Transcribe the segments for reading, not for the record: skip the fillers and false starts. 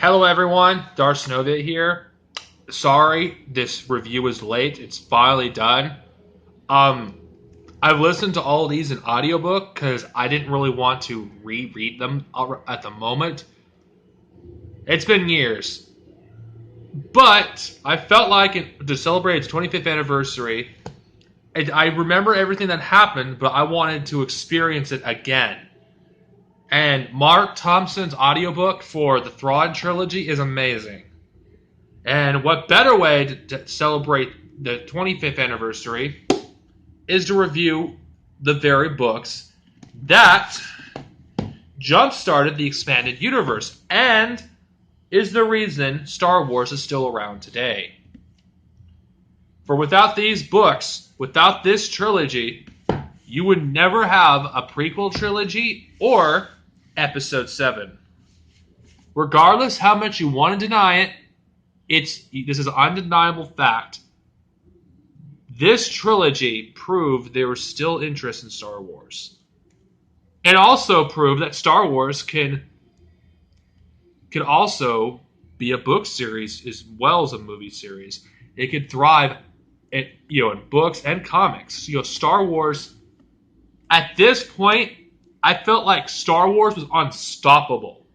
Hello everyone, Darcenovia here. Sorry this review is late. It's finally done. Um, I've listened to all of these in audiobook because I didn't really want to reread them at the moment. It's been years. But I felt like to celebrate its 25th anniversary, I remember everything that happened, but I wanted to experience it again. And Mark Thompson's audiobook for the Thrawn trilogy is amazing. And what better way to celebrate the 25th anniversary is to review the very books that jump-started the expanded universe and is the reason Star Wars is still around today. For without these books, without this trilogy, you would never have a prequel trilogy or Episode 7. Regardless how much you want to deny it, this is an undeniable fact. This trilogy proved there was still interest in Star Wars. And also proved that Star Wars can also be a book series as well as a movie series. It could thrive in books and comics. Star Wars, at this point, I felt like Star Wars was unstoppable.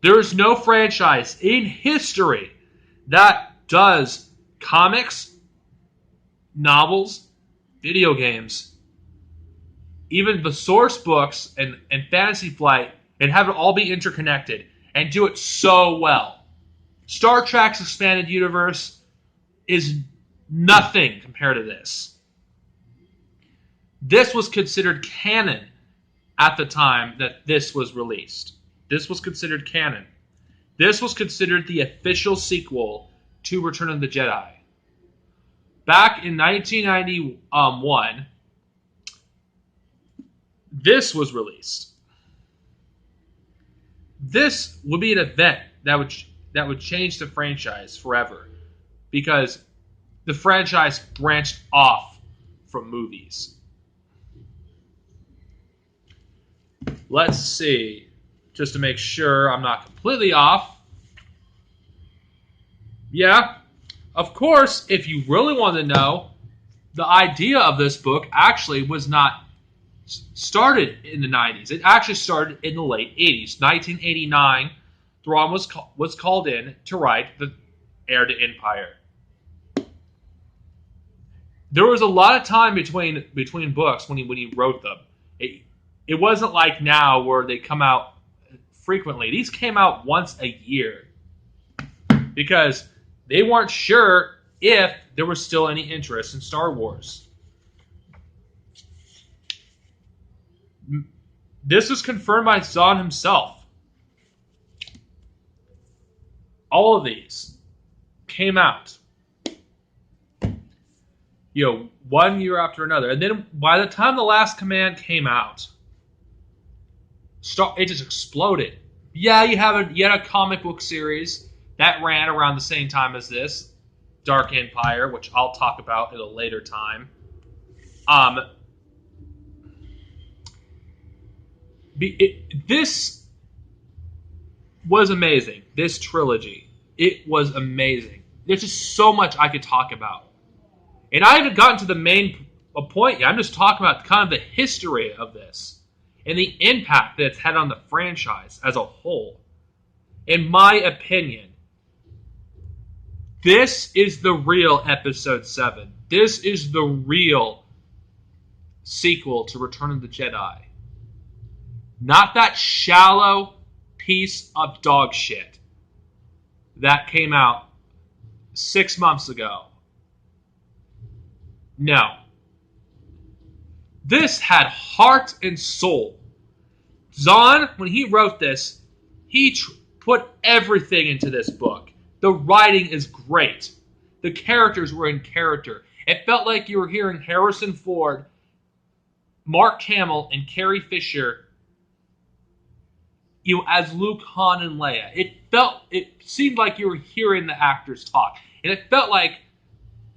There is no franchise in history that does comics, novels, video games, even the source books and Fantasy Flight, and have it all be interconnected and do it so well. Star Trek's expanded universe is nothing compared to this. This was considered canon at the time that this was released. This was considered canon. This was considered the official sequel to Return of the Jedi. Back in 1991, this was released. This would be an event that would change the franchise forever, because the franchise branched off from movies. Let's see, just to make sure I'm not completely off. Yeah, of course, if you really want to know, the idea of this book actually was not started in the 90s. It actually started in the late 80s. 1989, Thrawn was called in to write The Heir to Empire. There was a lot of time between books when he wrote them. It wasn't like now where they come out frequently. These came out once a year because they weren't sure if there was still any interest in Star Wars. This was confirmed by Zahn himself. All of these came out, 1 year after another. And then by the time The Last Command came out, it just exploded. Yeah, you had a comic book series that ran around the same time as this, Dark Empire, which I'll talk about at a later time. This was amazing. This trilogy, it was amazing. There's just so much I could talk about, and I haven't gotten to the main point yet. I'm just talking about kind of the history of this and the impact that it's had on the franchise as a whole. In my opinion, this is the real Episode 7. This is the real sequel to Return of the Jedi. Not that shallow piece of dog shit that came out 6 months ago. No. This had heart and soul. Zahn, when he wrote this, he put everything into this book. The writing is great. The characters were in character. It felt like you were hearing Harrison Ford, Mark Hamill, and Carrie Fisher, as Luke, Han, and Leia. It seemed like you were hearing the actors talk. And it felt like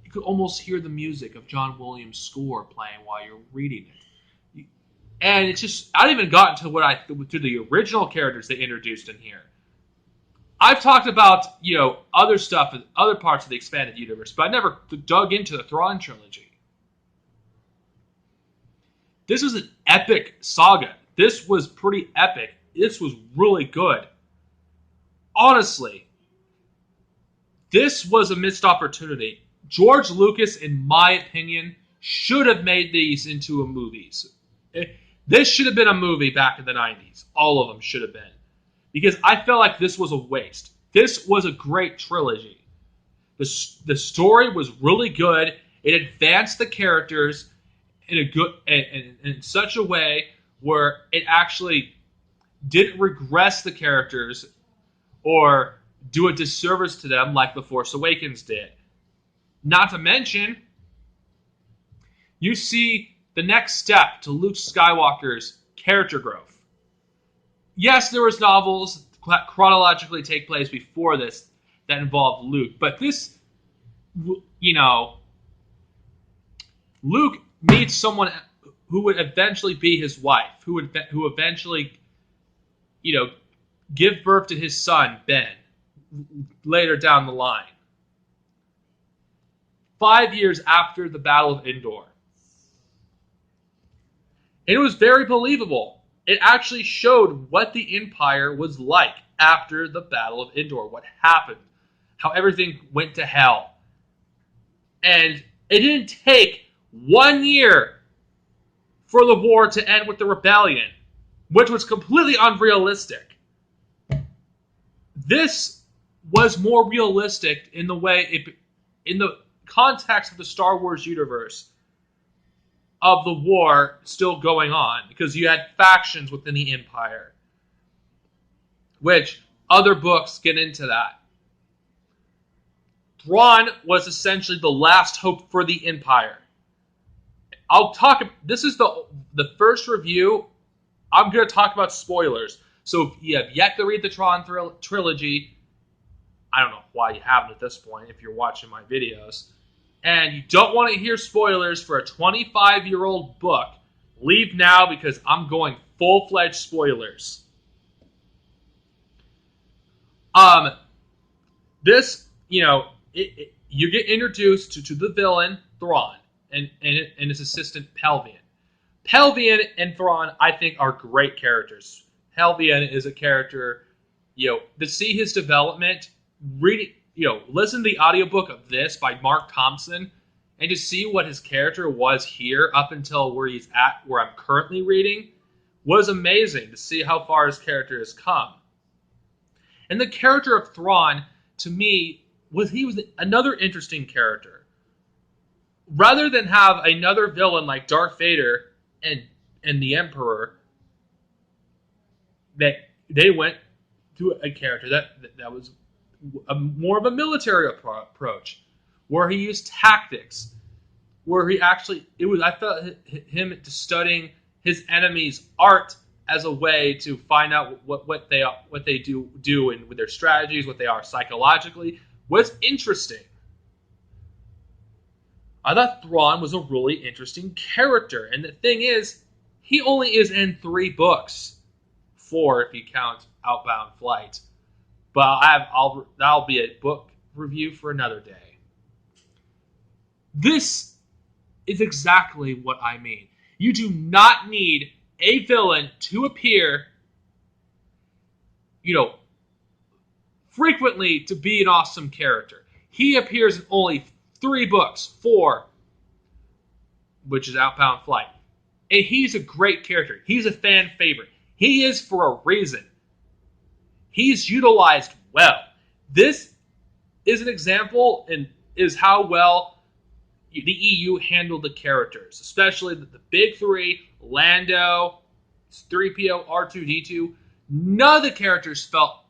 you could almost hear the music of John Williams' score playing while you're reading it. And it's just, I haven't even gotten to the original characters they introduced in here. I've talked about, other stuff, other parts of the expanded universe, but I never dug into the Thrawn trilogy. This was an epic saga. This was pretty epic. This was really good. Honestly, this was a missed opportunity. George Lucas, in my opinion, should have made these into movies. This should have been a movie back in the 90s. All of them should have been. Because I felt like this was a waste. This was a great trilogy. The story was really good. It advanced the characters in such a way where it actually didn't regress the characters or do a disservice to them like The Force Awakens did. Not to mention, you see the next step to Luke Skywalker's character growth. Yes, there was novels that chronologically take place before this that involved Luke, but this, Luke meets someone who would eventually be his wife, who eventually, give birth to his son, Ben, later down the line. 5 years after the Battle of Endor. And it was very believable. It actually showed what the Empire was like after the Battle of Endor, what happened, how everything went to hell. And it didn't take 1 year for the war to end with the rebellion, which was completely unrealistic. This was more realistic in the way in the context of the Star Wars universe of the war still going on, because you had factions within the Empire, which other books get into that. Thrawn was essentially the last hope for the Empire. This is the first review. I'm going to talk about spoilers. So if you have yet to read the Thrawn trilogy, I don't know why you haven't at this point if you're watching my videos, and you don't want to hear spoilers for a 25-year-old book, leave now, because I'm going full-fledged spoilers. You get introduced to the villain, Thrawn, and his assistant, Pelvian. Pelvian and Thrawn, I think, are great characters. Pelvian is a character, to see his development, listen to the audiobook of this by Mark Thompson, and to see what his character was here up until where he's at, where I'm currently reading, was amazing to see how far his character has come. And the character of Thrawn, to me, was another interesting character. Rather than have another villain like Darth Vader and the Emperor, that they went to a character that was more of a military approach, where he used tactics, where he actually I felt him studying his enemy's art as a way to find out what they do and with their strategies, what they are psychologically, was interesting. I thought Thrawn was a really interesting character, and the thing is, he only is in 3 books, 4 if you count Outbound Flight. But that'll be a book review for another day. This is exactly what I mean. You do not need a villain to appear, frequently to be an awesome character. He appears in only 3 books, 4, which is Outbound Flight. And he's a great character. He's a fan favorite. He is for a reason. He's utilized well. This is an example and is how well the EU handled the characters, especially the big 3, Lando, 3PO, R2-D2. None of the characters felt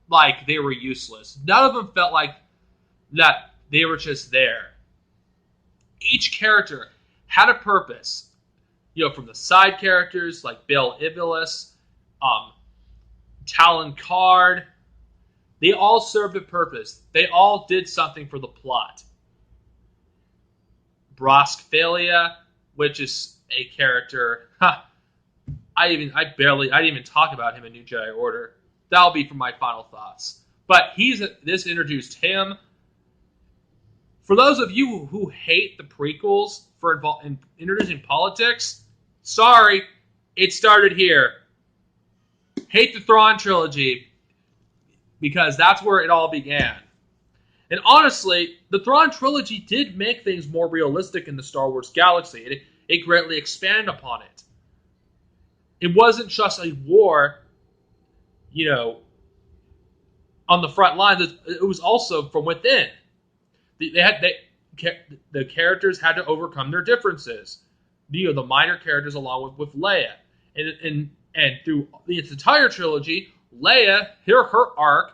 like they were useless. None of them felt like that they were just there. Each character had a purpose. From the side characters like Bail Iblis, Talon Card, they all served a purpose. They all did something for the plot. Brosk Phalia, which is a character, I didn't even talk about him in New Jedi Order. That'll be for my final thoughts. But this introduced him. For those of you who hate the prequels for introducing politics, sorry, it started here. Hate the Thrawn trilogy because that's where it all began. And honestly, the Thrawn trilogy did make things more realistic in the Star Wars galaxy. It greatly expanded upon it. It wasn't just a war, on the front lines. It was also from within. The characters had to overcome their differences. The minor characters along with Leia. And through the entire trilogy, Leia, her arc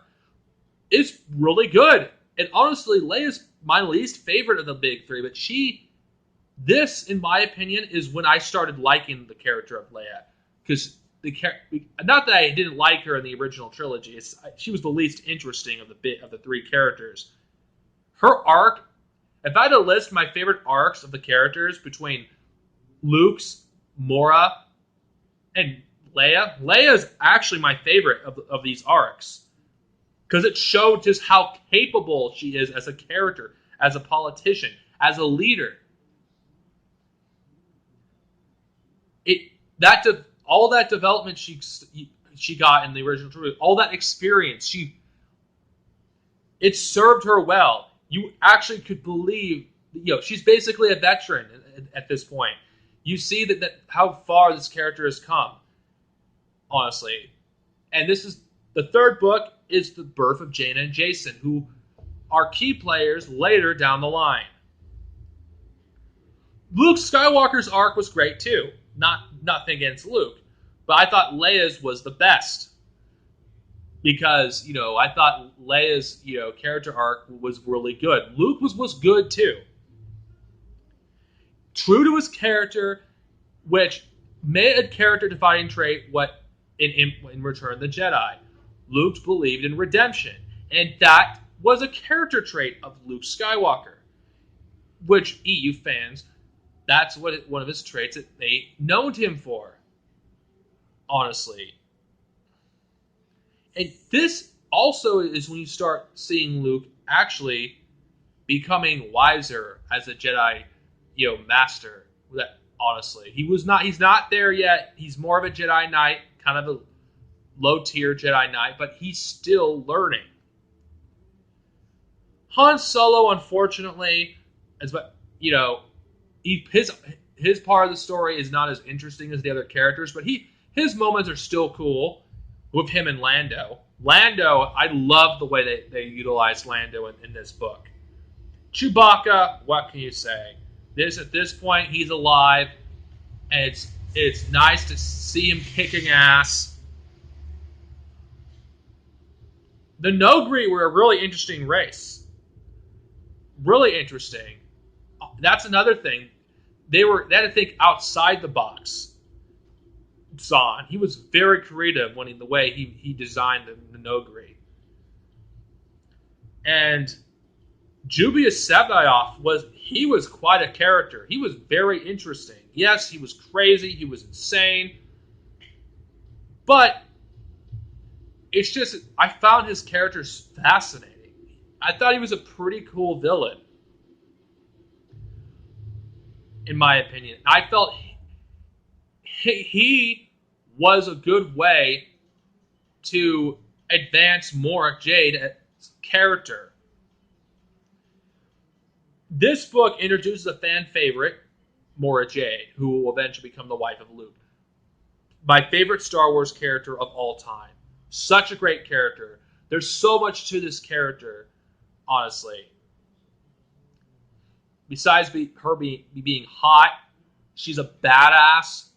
is really good. And honestly, Leia's my least favorite of the big three, but this, in my opinion, is when I started liking the character of Leia. Because not that I didn't like her in the original trilogy, she was the least interesting of the three characters. Her arc, if I had to list my favorite arcs of the characters between Luke's, Mora, and Leia is actually my favorite of these arcs. Because it showed just how capable she is as a character, as a politician, as a leader. All that development she got in the original trilogy, all that experience, it served her well. You actually could believe, she's basically a veteran at this point. You see that how far this character has come, honestly. And this is the third book is the birth of Jaina and Jacen, who are key players later down the line. Luke Skywalker's arc was great too. Nothing against Luke, but I thought Leia's was the best because I thought Leia's character arc was really good. Luke was good too. True to his character, which made a character-defining trait. What in Return of the Jedi, Luke believed in redemption, and that was a character trait of Luke Skywalker, which EU fans, that's one of his traits that they known him for, honestly. And this also is when you start seeing Luke actually becoming wiser as a Jedi, master. That honestly, he's not there yet. He's more of a Jedi Knight, kind of a low-tier Jedi Knight, but he's still learning. Han Solo, unfortunately, his part of the story is not as interesting as the other characters, but his moments are still cool with him and Lando. I love the way they utilized Lando in this book. Chewbacca, what can you say? At this point, he's alive, and it's nice to see him kicking ass. The Nogri were a really interesting race. Really interesting. That's another thing. They had to think outside the box. Zahn, he was very creative the way he designed the Nogri. And Julius Sevdayoff was quite a character. He was very interesting. Yes, he was crazy. He was insane. But it's just, I found his characters fascinating. I thought he was a pretty cool villain, in my opinion. I felt he was a good way to advance Mora Jade's character. This book introduces a fan favorite, Mora Jade, who will eventually become the wife of Luke. My favorite Star Wars character of all time. Such a great character. There's so much to this character, honestly. Besides her being hot, she's a badass.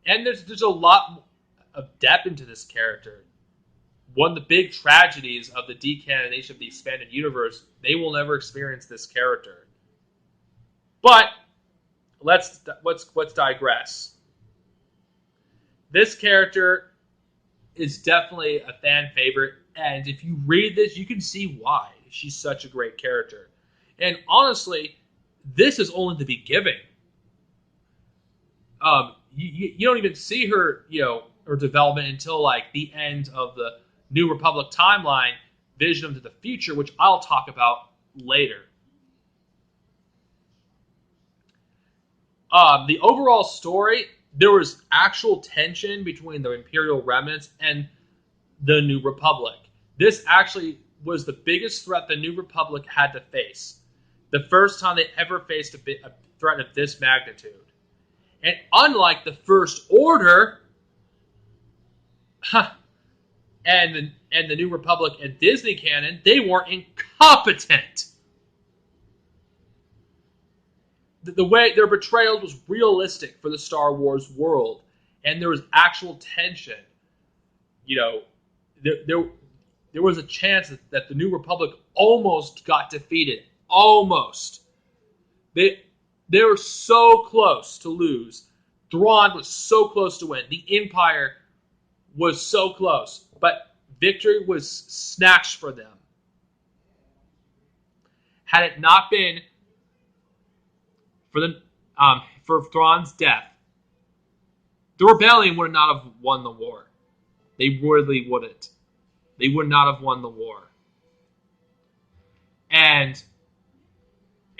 And there's a lot of depth into this character. One of the big tragedies of the decanonization of the expanded universe, they will never experience this character. But let's digress. This character is definitely a fan favorite, and if you read this, you can see why she's such a great character. And honestly, this is only the beginning. You don't even see her, her development until like the end of the New Republic timeline vision into the future, which I'll talk about later. The overall story, there was actual tension between the Imperial remnants and the New Republic. This actually was the biggest threat the New Republic had to face. The first time they ever faced a threat of this magnitude. And unlike the First Order, and the New Republic and Disney canon, they weren't incompetent. The way their betrayal was realistic for the Star Wars world, and there was actual tension. There was a chance that the New Republic almost got defeated. Almost. They were so close to lose. Thrawn was so close to win. The Empire was so close, but victory was snatched for them. Had it not been for Thrawn's death, the rebellion would not have won the war. They really wouldn't. They would not have won the war. And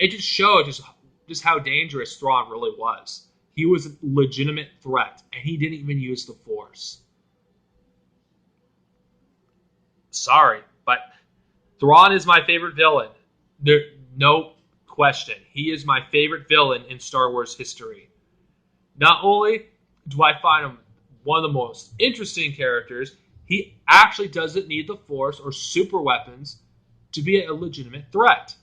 it just showed just how dangerous Thrawn really was. He was a legitimate threat, and he didn't even use the Force. Sorry, but Thrawn is my favorite villain. No question. He is my favorite villain in Star Wars history. Not only do I find him one of the most interesting characters, he actually doesn't need the Force or super weapons to be a legitimate threat.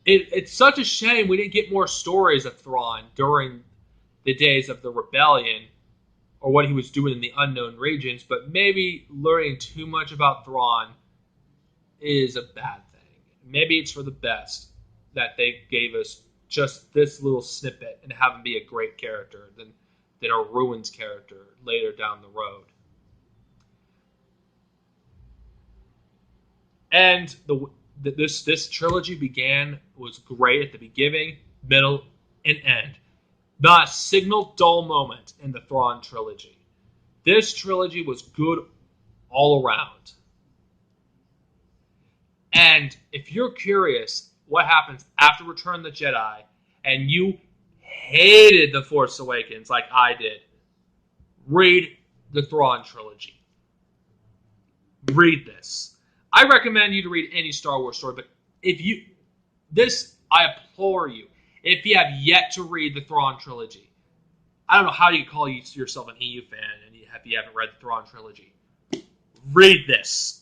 It's such a shame we didn't get more stories of Thrawn during the days of the rebellion or what he was doing in the unknown regions, but maybe learning too much about Thrawn is a bad thing. Maybe it's for the best that they gave us just this little snippet and have him be a great character than a ruins character later down the road. And this trilogy was great at the beginning, middle, and end. Not a single dull moment in the Thrawn trilogy. This trilogy was good all around. And if you're curious what happens after Return of the Jedi, and you hated The Force Awakens like I did, read the Thrawn trilogy. Read this. I recommend you to read any Star Wars story, but I implore you, if you have yet to read the Thrawn trilogy, I don't know how you call yourself an EU fan if you haven't read the Thrawn trilogy. Read this.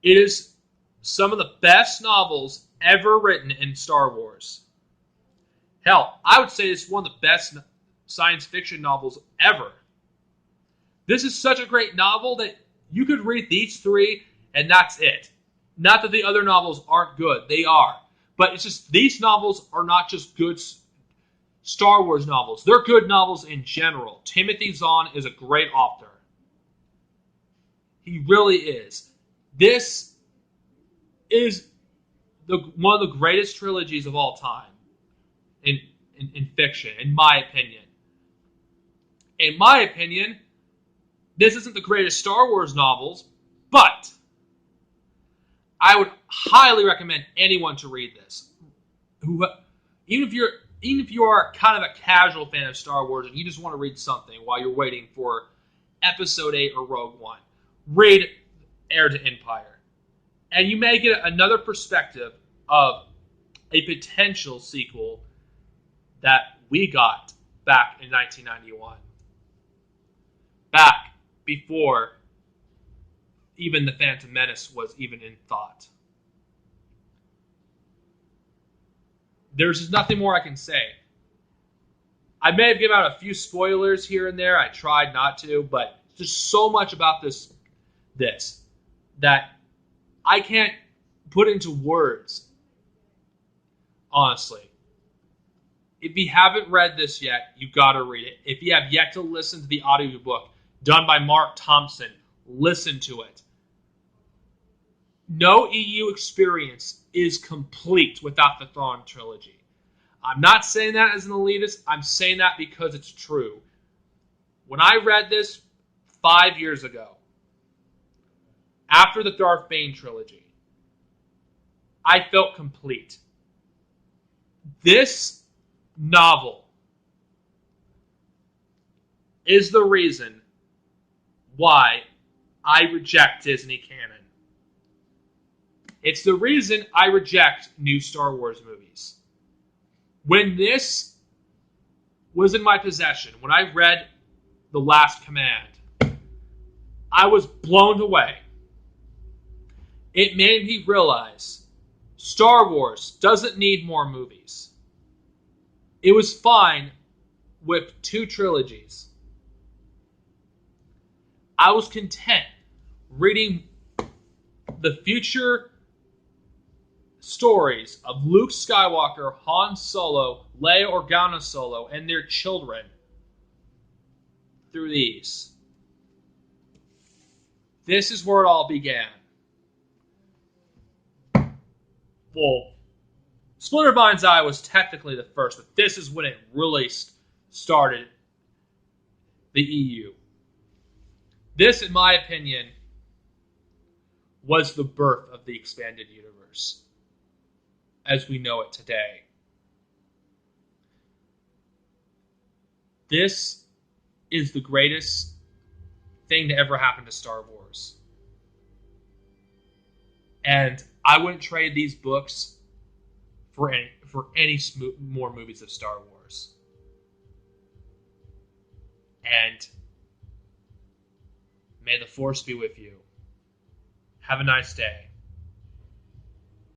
It is some of the best novels ever written in Star Wars. Hell, I would say it's one of the best science fiction novels ever. This is such a great novel that you could read these three and that's it. Not that the other novels aren't good. They are. But it's just these novels are not just good Star Wars novels. They're good novels in general. Timothy Zahn is a great author. He really is. This is one of the greatest trilogies of all time in fiction, in my opinion. In my opinion, this isn't the greatest Star Wars novels, but I would highly recommend anyone to read this. Even if you are kind of a casual fan of Star Wars and you just want to read something while you're waiting for Episode 8 or Rogue One, read Heir to Empire. And you may get another perspective of a potential sequel that we got back in 1991. Back before even The Phantom Menace was even in thought. There's just nothing more I can say. I may have given out a few spoilers here and there. I tried not to, but there's so much about this that I can't put into words, honestly. If you haven't read this yet, you gotta read it. If you have yet to listen to the audiobook done by Mark Thompson, listen to it. No EU experience is complete without the Thrawn trilogy. I'm not saying that as an elitist. I'm saying that because it's true. When I read this 5 years ago, after the Darth Bane trilogy, I felt complete. This novel is the reason why I reject Disney canon. It's the reason I reject new Star Wars movies. When this was in my possession, when I read The Last Command, I was blown away. It made me realize Star Wars doesn't need more movies. It was fine with 2 trilogies. I was content reading the future stories of Luke Skywalker, Han Solo, Leia Organa Solo, and their children through these. This is where it all began. Well, Splinter Mind's Eye was technically the first, but this is when it really started the EU. This, in my opinion, was the birth of the expanded universe as we know it today. This is the greatest thing to ever happen to Star Wars. And I wouldn't trade these books for any more movies of Star Wars. And may the Force be with you. Have a nice day.